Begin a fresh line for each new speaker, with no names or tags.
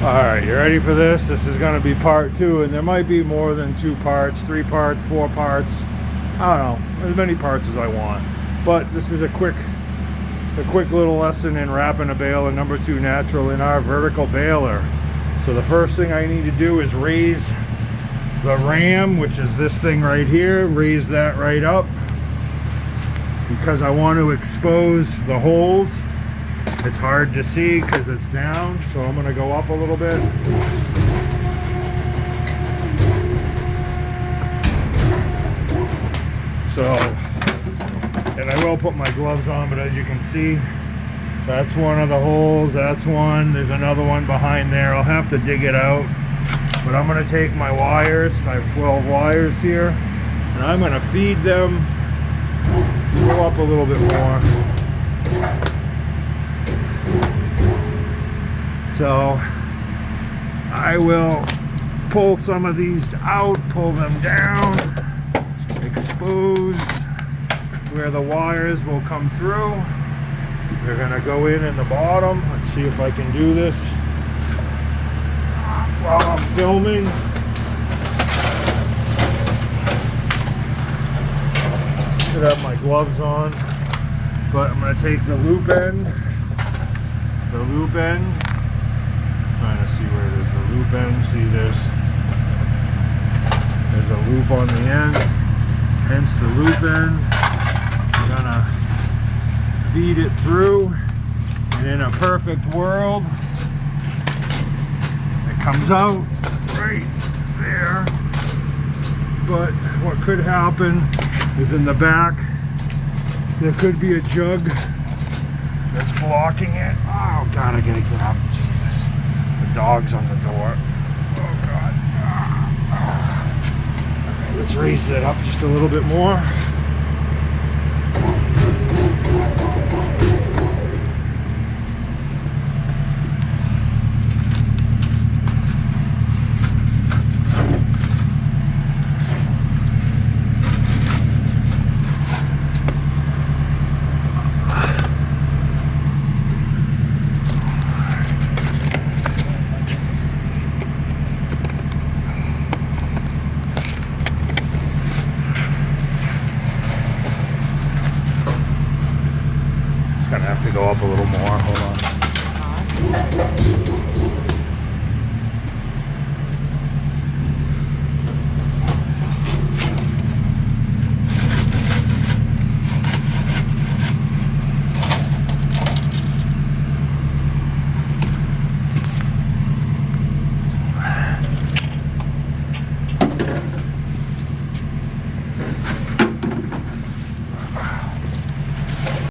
Alright, you ready for this? This is going to be part 2, and there might be more than 2 parts, 3 parts, 4 parts. I don't know, as many parts as I want. But this is a quick little lesson in wrapping a bale in number 2 natural in our vertical baler. So the first thing I need to do is raise the ram, which is this thing right here, raise that right up, because I want to expose the holes. It's hard to see because it's down, so I'm going to go up a little bit. So, and I will put my gloves on, but as you can see, that's one of the holes, that's one, there's another one behind there. I'll have to dig it out, but I'm going to take my wires, I have 12 wires here, and I'm going to feed them, go up a little bit more. So I will pull some of these out, pull them down, expose where the wires will come through. They're gonna go in the bottom. Let's see if I can do this while I'm filming. Should have my gloves on, but I'm gonna take the loop end, trying to see where it is, the loop end. See, there's a loop on the end, hence the loop end. I'm gonna feed it through, and in a perfect world, it comes out right there. But what could happen is in the back, there could be a jug that's blocking it. Oh God, I gotta get up. Jesus. The dog's on the door. Oh God. Okay, let's raise that up just a little bit more. Gonna have to go up a little more. Hold on.